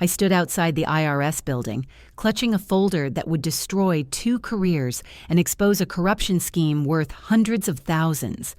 I stood outside the IRS building, clutching a folder that would destroy 2 careers and expose a corruption scheme worth hundreds of thousands.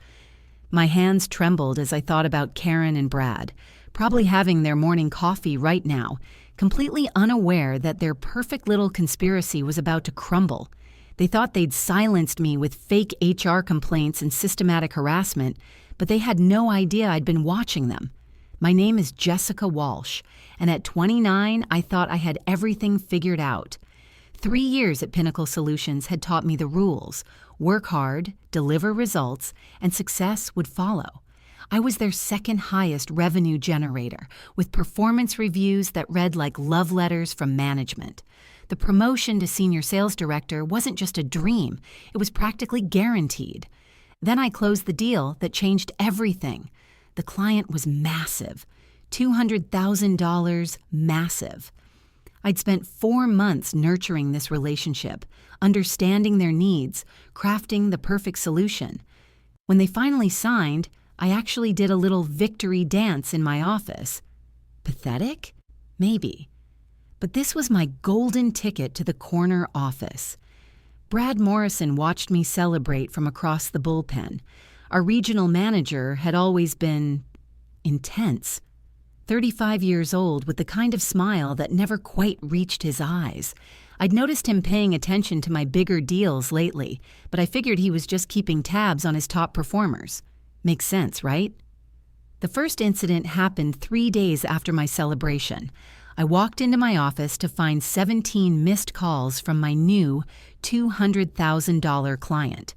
My hands trembled as I thought about Karen and Brad, probably having their morning coffee right now, completely unaware that their perfect little conspiracy was about to crumble. They thought they'd silenced me with fake HR complaints and systematic harassment, but they had no idea I'd been watching them. My name is Jessica Walsh, and at 29, I thought I had everything figured out. 3 years at Pinnacle Solutions had taught me the rules: work hard, deliver results, and success would follow. I was their second highest revenue generator, with performance reviews that read like love letters from management. The promotion to senior sales director wasn't just a dream, it was practically guaranteed. Then I closed the deal that changed everything. The client was massive, $200,000 massive. I'd spent 4 months nurturing this relationship, understanding their needs, crafting the perfect solution. When they finally signed, I actually did a little victory dance in my office. Pathetic? Maybe. But this was my golden ticket to the corner office. Brad Morrison watched me celebrate from across the bullpen. Our regional manager had always been intense. 35 years old with the kind of smile that never quite reached his eyes. I'd noticed him paying attention to my bigger deals lately, but I figured he was just keeping tabs on his top performers. Makes sense, right? The first incident happened 3 days after my celebration. I walked into my office to find 17 missed calls from my new $200,000 client.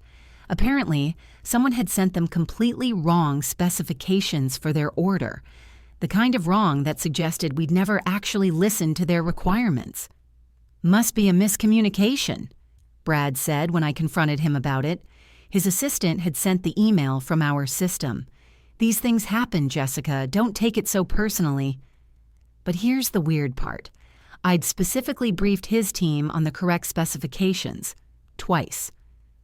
Apparently, someone had sent them completely wrong specifications for their order, the kind of wrong that suggested we'd never actually listened to their requirements. "Must be a miscommunication," Brad said when I confronted him about it. His assistant had sent the email from our system. "These things happen, Jessica. Don't take it so personally." But here's the weird part. I'd specifically briefed his team on the correct specifications. Twice.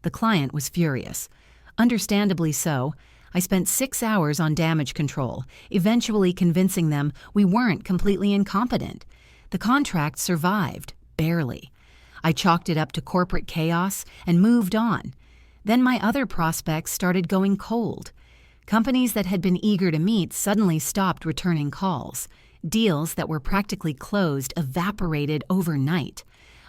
The client was furious. Understandably so. I spent 6 hours on damage control, eventually convincing them we weren't completely incompetent. The contract survived, barely. I chalked it up to corporate chaos and moved on. Then my other prospects started going cold. Companies that had been eager to meet suddenly stopped returning calls. Deals that were practically closed evaporated overnight.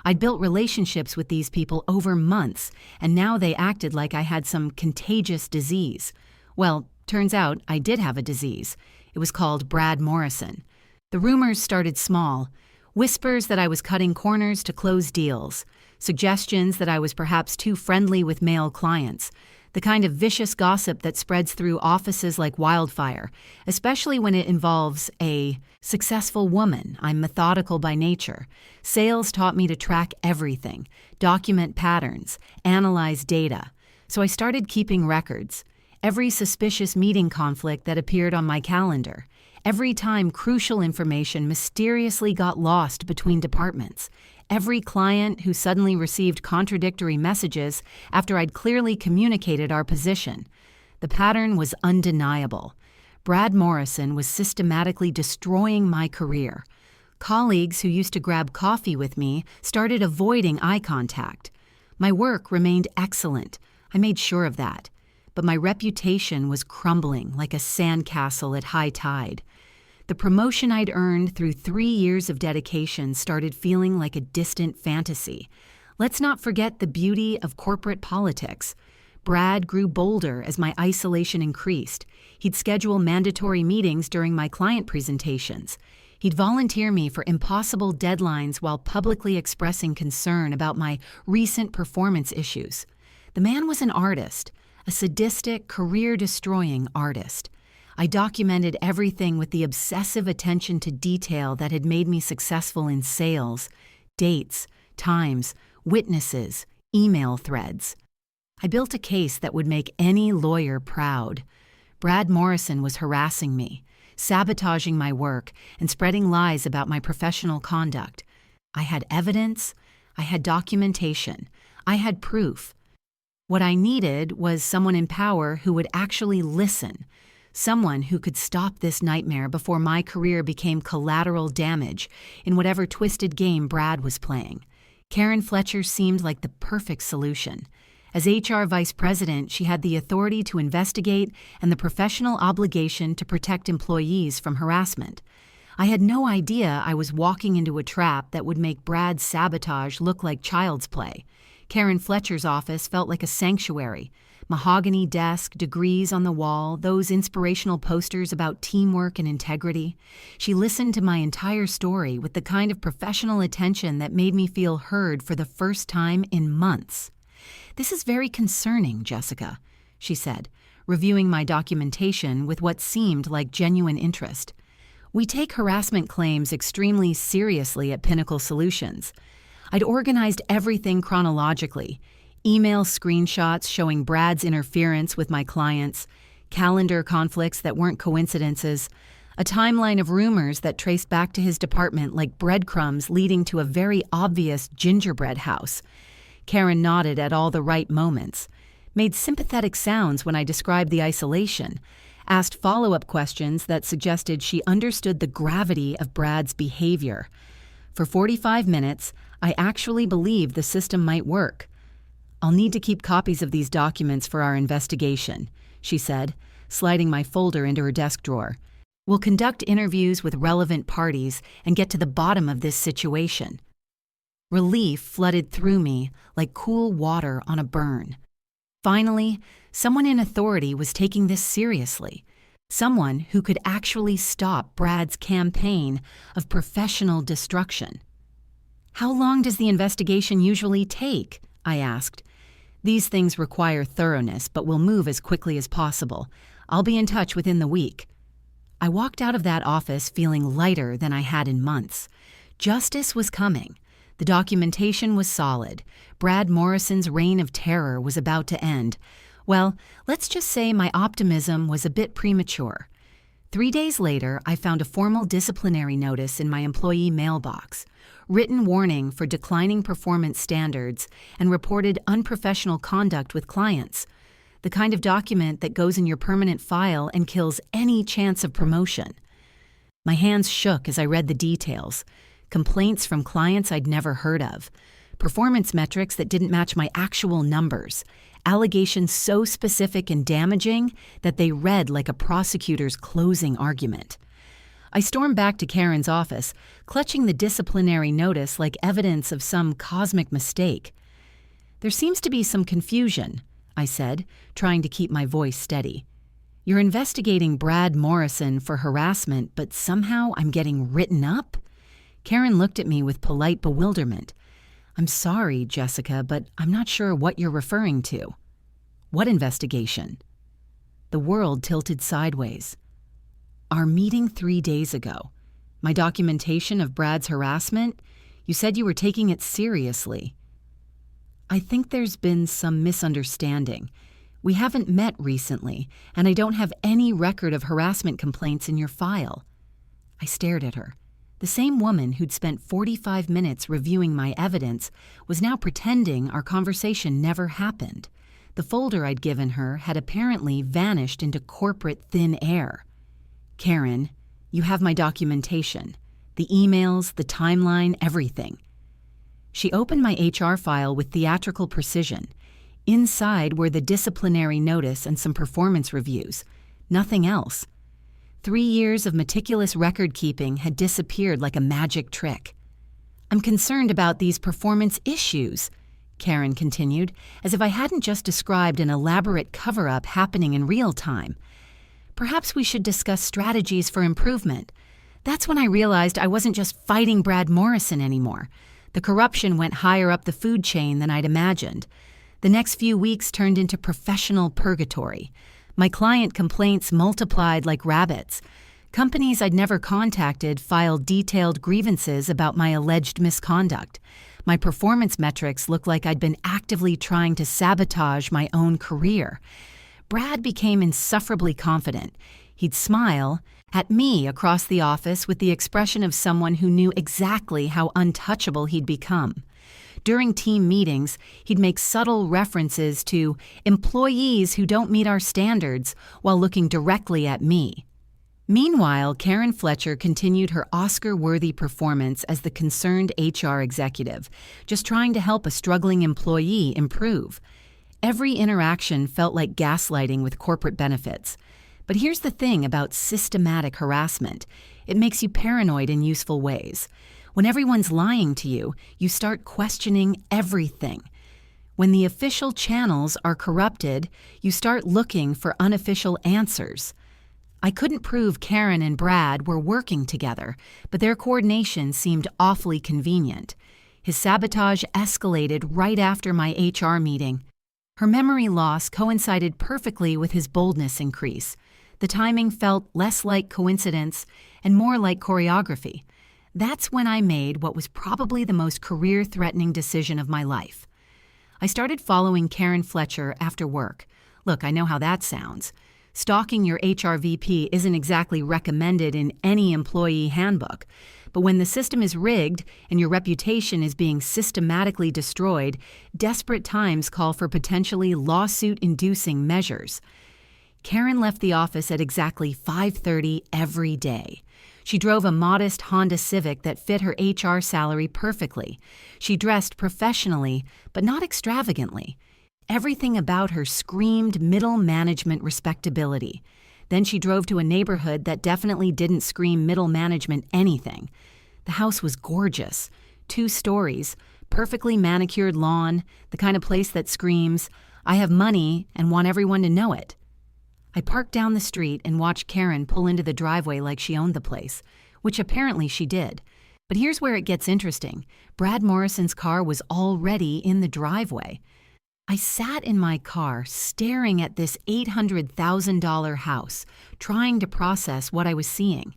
I'd built relationships with these people over months, and now they acted like I had some contagious disease. Well, turns out I did have a disease. It was called Brad Morrison. The rumors started small. Whispers that I was cutting corners to close deals. Suggestions that I was perhaps too friendly with male clients. The kind of vicious gossip that spreads through offices like wildfire, especially when it involves a successful woman. I'm methodical by nature. Sales taught me to track everything, document patterns, analyze data. So I started keeping records. Every suspicious meeting conflict that appeared on my calendar. Every time crucial information mysteriously got lost between departments. Every client who suddenly received contradictory messages after I'd clearly communicated our position. The pattern was undeniable. Brad Morrison was systematically destroying my career. Colleagues who used to grab coffee with me started avoiding eye contact. My work remained excellent. I made sure of that. But my reputation was crumbling like a sandcastle at high tide. The promotion I'd earned through 3 years of dedication started feeling like a distant fantasy. Let's not forget the beauty of corporate politics. Brad grew bolder as my isolation increased. He'd schedule mandatory meetings during my client presentations. He'd volunteer me for impossible deadlines while publicly expressing concern about my recent performance issues. The man was an artist, a sadistic, career-destroying artist. I documented everything with the obsessive attention to detail that had made me successful in sales, dates, times, witnesses, email threads. I built a case that would make any lawyer proud. Brad Morrison was harassing me, sabotaging my work, and spreading lies about my professional conduct. I had evidence, I had documentation, I had proof. What I needed was someone in power who would actually listen, someone who could stop this nightmare before my career became collateral damage in whatever twisted game Brad was playing. Karen Fletcher seemed like the perfect solution. As HR vice president, she had the authority to investigate and the professional obligation to protect employees from harassment. I had no idea I was walking into a trap that would make Brad's sabotage look like child's play. Karen Fletcher's office felt like a sanctuary. Mahogany desk, degrees on the wall, those inspirational posters about teamwork and integrity. She listened to my entire story with the kind of professional attention that made me feel heard for the first time in months. "This is very concerning, Jessica," she said, reviewing my documentation with what seemed like genuine interest. "We take harassment claims extremely seriously at Pinnacle Solutions." I'd organized everything chronologically: email screenshots showing Brad's interference with my clients, calendar conflicts that weren't coincidences, a timeline of rumors that traced back to his department like breadcrumbs leading to a very obvious gingerbread house. Karen nodded at all the right moments, made sympathetic sounds when I described the isolation, asked follow-up questions that suggested she understood the gravity of Brad's behavior. For 45 minutes, I actually believed the system might work. "I'll need to keep copies of these documents for our investigation," she said, sliding my folder into her desk drawer. "We'll conduct interviews with relevant parties and get to the bottom of this situation." Relief flooded through me like cool water on a burn. Finally, someone in authority was taking this seriously. Someone who could actually stop Brad's campaign of professional destruction. "How long does the investigation usually take?" I asked. "These things require thoroughness, but we'll move as quickly as possible. I'll be in touch within the week." I walked out of that office feeling lighter than I had in months. Justice was coming. The documentation was solid. Brad Morrison's reign of terror was about to end. Well, let's just say my optimism was a bit premature. 3 days later, I found a formal disciplinary notice in my employee mailbox, written warning for declining performance standards, and reported unprofessional conduct with clients, the kind of document that goes in your permanent file and kills any chance of promotion. My hands shook as I read the details. Complaints from clients I'd never heard of, performance metrics that didn't match my actual numbers, allegations so specific and damaging that they read like a prosecutor's closing argument. I stormed back to Karen's office, clutching the disciplinary notice like evidence of some cosmic mistake. "There seems to be some confusion," I said, trying to keep my voice steady. "You're investigating Brad Morrison for harassment, but somehow I'm getting written up?" Karen looked at me with polite bewilderment. "I'm sorry, Jessica, but I'm not sure what you're referring to." "What investigation?" The world tilted sideways. "Our meeting 3 days ago. My documentation of Brad's harassment? You said you were taking it seriously." "I think there's been some misunderstanding. We haven't met recently, and I don't have any record of harassment complaints in your file." I stared at her. The same woman who'd spent 45 minutes reviewing my evidence was now pretending our conversation never happened. The folder I'd given her had apparently vanished into corporate thin air. "Karen, you have my documentation. The emails, the timeline, everything." She opened my HR file with theatrical precision. Inside were the disciplinary notice and some performance reviews. Nothing else. 3 years of meticulous record-keeping had disappeared like a magic trick. "I'm concerned about these performance issues," Karen continued, as if I hadn't just described an elaborate cover-up happening in real time. "Perhaps we should discuss strategies for improvement." That's when I realized I wasn't just fighting Brad Morrison anymore. The corruption went higher up the food chain than I'd imagined. The next few weeks turned into professional purgatory. My client complaints multiplied like rabbits. Companies I'd never contacted filed detailed grievances about my alleged misconduct. My performance metrics looked like I'd been actively trying to sabotage my own career. Brad became insufferably confident. He'd smile at me across the office with the expression of someone who knew exactly how untouchable he'd become. During team meetings, he'd make subtle references to employees who don't meet our standards while looking directly at me. Meanwhile, Karen Fletcher continued her Oscar-worthy performance as the concerned HR executive, just trying to help a struggling employee improve. Every interaction felt like gaslighting with corporate benefits. But here's the thing about systematic harassment. It makes you paranoid in useful ways. When everyone's lying to you, you start questioning everything. When the official channels are corrupted, you start looking for unofficial answers. I couldn't prove Karen and Brad were working together, but their coordination seemed awfully convenient. His sabotage escalated right after my HR meeting. Her memory loss coincided perfectly with his boldness increase. The timing felt less like coincidence and more like choreography. That's when I made what was probably the most career-threatening decision of my life. I started following Karen Fletcher after work. Look, I know how that sounds. Stalking your HR VP isn't exactly recommended in any employee handbook, but when the system is rigged and your reputation is being systematically destroyed, desperate times call for potentially lawsuit-inducing measures. Karen left the office at exactly 5:30 every day. She drove a modest Honda Civic that fit her HR salary perfectly. She dressed professionally, but not extravagantly. Everything about her screamed middle management respectability. Then she drove to a neighborhood that definitely didn't scream middle management anything. The house was gorgeous. 2 stories, perfectly manicured lawn, the kind of place that screams, I have money and want everyone to know it. I parked down the street and watched Karen pull into the driveway like she owned the place, which apparently she did. But here's where it gets interesting. Brad Morrison's car was already in the driveway. I sat in my car staring at this $800,000 house, trying to process what I was seeing.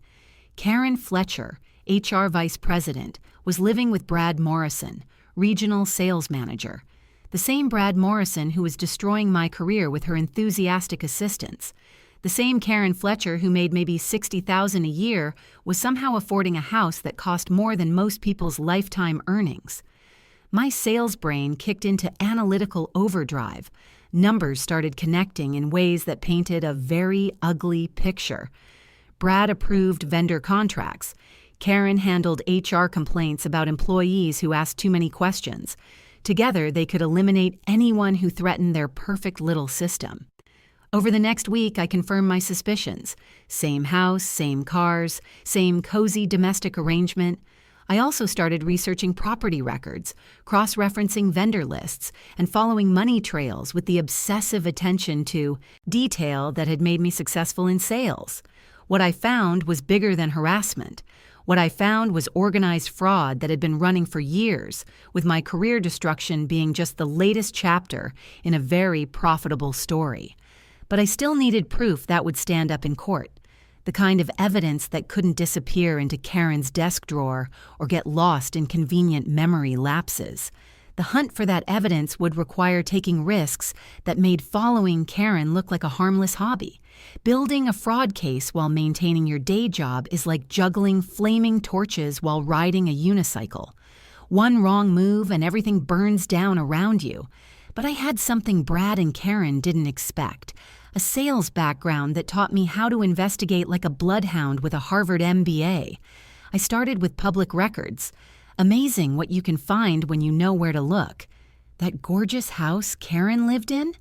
Karen Fletcher, HR Vice President, was living with Brad Morrison, Regional Sales Manager. The same Brad Morrison who was destroying my career with her enthusiastic assistance. The same Karen Fletcher who made maybe $60,000 a year was somehow affording a house that cost more than most people's lifetime earnings. My sales brain kicked into analytical overdrive. Numbers started connecting in ways that painted a very ugly picture. Brad approved vendor contracts. Karen handled HR complaints about employees who asked too many questions. Together, they could eliminate anyone who threatened their perfect little system. Over the next week, I confirmed my suspicions. Same house, same cars, same cozy domestic arrangement. I also started researching property records, cross-referencing vendor lists, and following money trails with the obsessive attention to detail that had made me successful in sales. What I found was bigger than harassment. What I found was organized fraud that had been running for years, with my career destruction being just the latest chapter in a very profitable story. But I still needed proof that would stand up in court. The kind of evidence that couldn't disappear into Karen's desk drawer or get lost in convenient memory lapses. The hunt for that evidence would require taking risks that made following Karen look like a harmless hobby. Building a fraud case while maintaining your day job is like juggling flaming torches while riding a unicycle. One wrong move and everything burns down around you. But I had something Brad and Karen didn't expect. A sales background that taught me how to investigate like a bloodhound with a Harvard MBA. I started with public records. Amazing what you can find when you know where to look. That gorgeous house Karen lived in?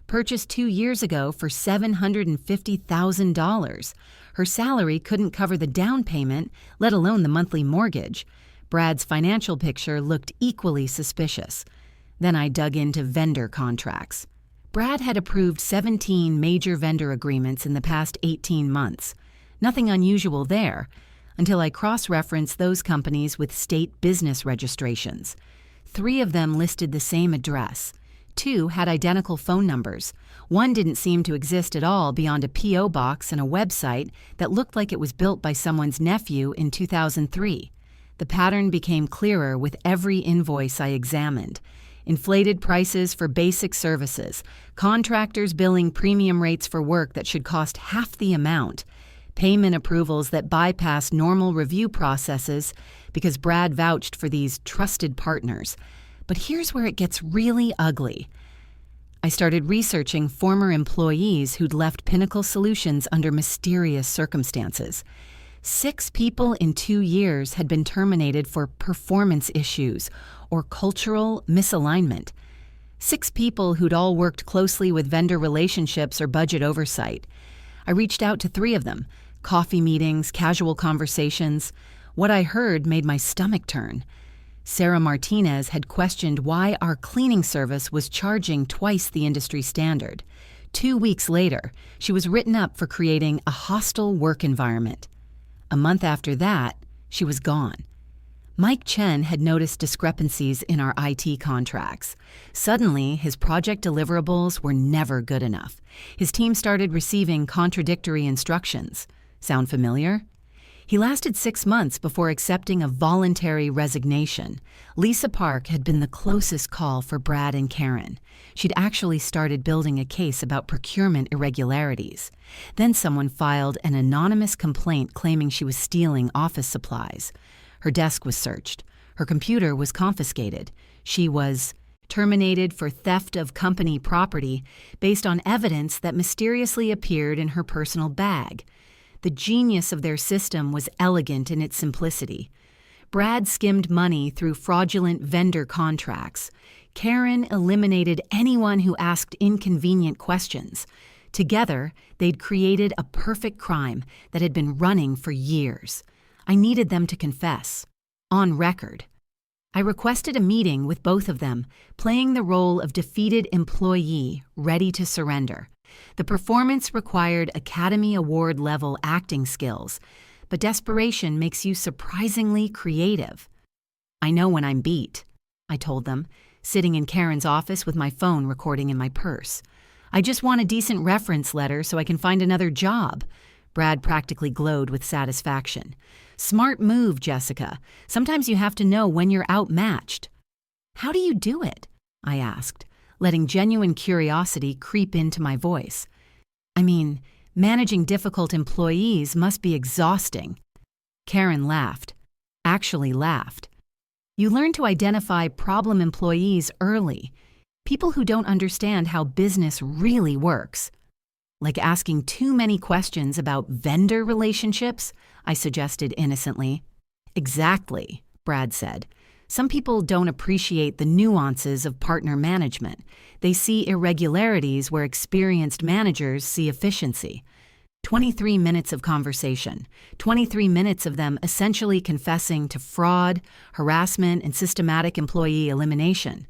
Purchased 2 years ago for $750,000. Her salary couldn't cover the down payment, let alone the monthly mortgage. Brad's financial picture looked equally suspicious. Then I dug into vendor contracts. Brad had approved 17 major vendor agreements in the past 18 months. Nothing unusual there, until I cross-referenced those companies with state business registrations. 3 of them listed the same address. 2 had identical phone numbers. 1 didn't seem to exist at all beyond a P.O. box and a website that looked like it was built by someone's nephew in 2003. The pattern became clearer with every invoice I examined. Inflated prices for basic services, contractors billing premium rates for work that should cost half the amount, payment approvals that bypass normal review processes because Brad vouched for these trusted partners, But here's where it gets really ugly. I started researching former employees who'd left Pinnacle Solutions under mysterious circumstances. 6 people in 2 years had been terminated for performance issues or cultural misalignment. 6 people who'd all worked closely with vendor relationships or budget oversight. I reached out to 3 of them. Coffee meetings, casual conversations. What I heard made my stomach turn. Sarah Martinez had questioned why our cleaning service was charging twice the industry standard. 2 weeks later, she was written up for creating a hostile work environment. A month after that, she was gone. Mike Chen had noticed discrepancies in our IT contracts. Suddenly, his project deliverables were never good enough. His team started receiving contradictory instructions. Sound familiar? He lasted 6 months before accepting a voluntary resignation. Lisa Park had been the closest call for Brad and Karen. She'd actually started building a case about procurement irregularities. Then someone filed an anonymous complaint claiming she was stealing office supplies. Her desk was searched. Her computer was confiscated. She was terminated for theft of company property based on evidence that mysteriously appeared in her personal bag. The genius of their system was elegant in its simplicity. Brad skimmed money through fraudulent vendor contracts. Karen eliminated anyone who asked inconvenient questions. Together, they'd created a perfect crime that had been running for years. I needed them to confess. On record. I requested a meeting with both of them, playing the role of defeated employee ready to surrender. The performance required Academy Award-level acting skills, but desperation makes you surprisingly creative. I know when I'm beat, I told them, sitting in Karen's office with my phone recording in my purse. I just want a decent reference letter so I can find another job. Brad practically glowed with satisfaction. Smart move, Jessica. Sometimes you have to know when you're outmatched. How do you do it? I asked, letting genuine curiosity creep into my voice. I mean, managing difficult employees must be exhausting. Karen laughed. Actually laughed. You learn to identify problem employees early. People who don't understand how business really works. Like asking too many questions about vendor relationships, I suggested innocently. Exactly, Brad said. Some people don't appreciate the nuances of partner management. They see irregularities where experienced managers see efficiency. 23 minutes of conversation, 23 minutes of them essentially confessing to fraud, harassment, and systematic employee elimination.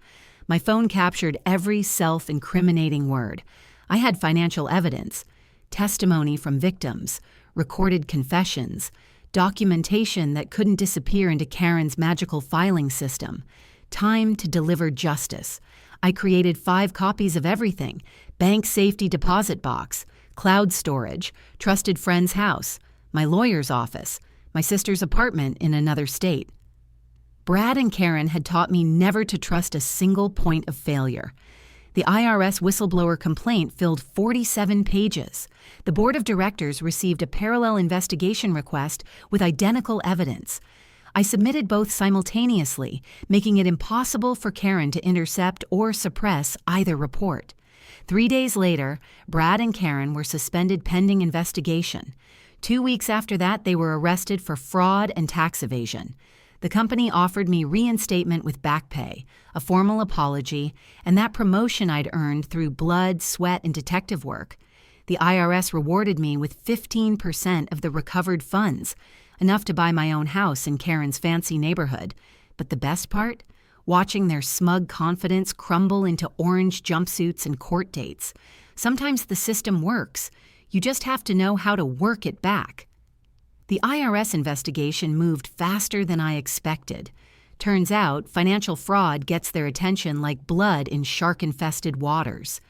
My phone captured every self-incriminating word. I had financial evidence, testimony from victims, recorded confessions, documentation that couldn't disappear into Karen's magical filing system. Time to deliver justice. I created 5 copies of everything: bank safety deposit box, cloud storage, trusted friend's house, my lawyer's office, my sister's apartment in another state. Brad and Karen had taught me never to trust a single point of failure. The IRS whistleblower complaint filled 47 pages. The board of directors received a parallel investigation request with identical evidence. I submitted both simultaneously, making it impossible for Karen to intercept or suppress either report. 3 days later, Brad and Karen were suspended pending investigation. 2 weeks after that, they were arrested for fraud and tax evasion. The company offered me reinstatement with back pay, a formal apology, and that promotion I'd earned through blood, sweat, and detective work. The IRS rewarded me with 15% of the recovered funds, enough to buy my own house in Karen's fancy neighborhood. But the best part? Watching their smug confidence crumble into orange jumpsuits and court dates. Sometimes the system works. You just have to know how to work it back. The IRS investigation moved faster than I expected. Turns out, financial fraud gets their attention like blood in shark-infested waters.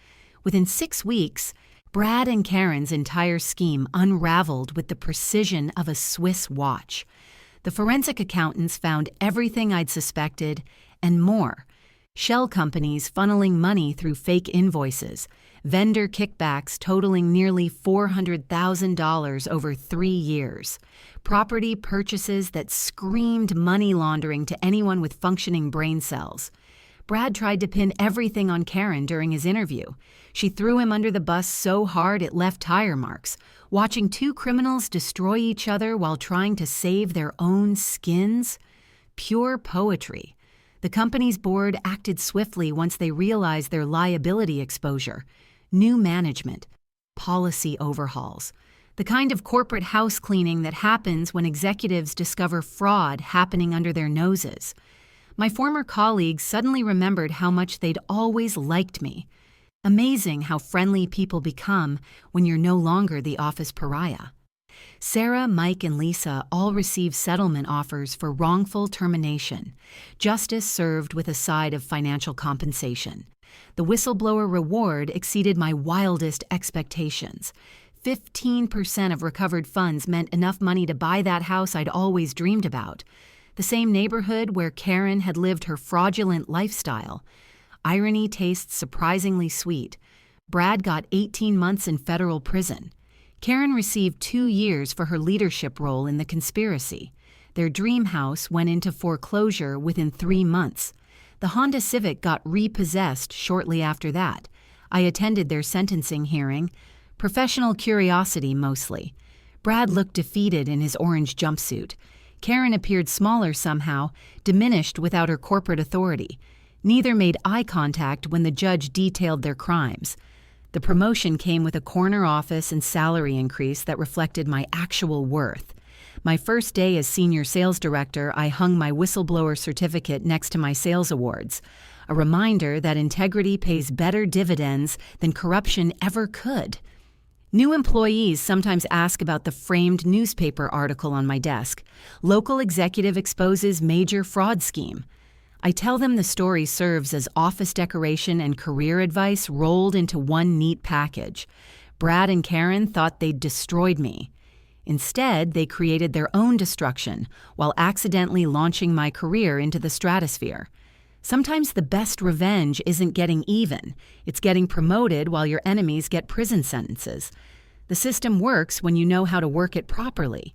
Within 6 weeks, Brad and Karen's entire scheme unraveled with the precision of a Swiss watch. The forensic accountants found everything I'd suspected and more. Shell companies funneling money through fake invoices, vendor kickbacks totaling nearly $400,000 over 3 years, property purchases that screamed money laundering to anyone with functioning brain cells. Brad tried to pin everything on Karen during his interview. She threw him under the bus so hard it left tire marks, watching two criminals destroy each other while trying to save their own skins. Pure poetry. The company's board acted swiftly once they realized their liability exposure. New management. Policy overhauls. The kind of corporate house cleaning that happens when executives discover fraud happening under their noses. My former colleagues suddenly remembered how much they'd always liked me. Amazing how friendly people become when you're no longer the office pariah. Sarah, Mike, and Lisa all received settlement offers for wrongful termination, justice served with a side of financial compensation. The whistleblower reward exceeded my wildest expectations. 15% of recovered funds meant enough money to buy that house I'd always dreamed about. The same neighborhood where Karen had lived her fraudulent lifestyle. Irony tastes surprisingly sweet. Brad got 18 months in federal prison. Karen received 2 years for her leadership role in the conspiracy. Their dream house went into foreclosure within 3 months. The Honda Civic got repossessed shortly after that. I attended their sentencing hearing. Professional curiosity, mostly. Brad looked defeated in his orange jumpsuit. Karen appeared smaller somehow, diminished without her corporate authority. Neither made eye contact when the judge detailed their crimes. The promotion came with a corner office and salary increase that reflected my actual worth. My first day as senior sales director, I hung my whistleblower certificate next to my sales awards, a reminder that integrity pays better dividends than corruption ever could. New employees sometimes ask about the framed newspaper article on my desk. Local executive exposes major fraud scheme. I tell them the story serves as office decoration and career advice rolled into one neat package. Brad and Karen thought they'd destroyed me. Instead, they created their own destruction while accidentally launching my career into the stratosphere. Sometimes the best revenge isn't getting even. It's getting promoted while your enemies get prison sentences. The system works when you know how to work it properly.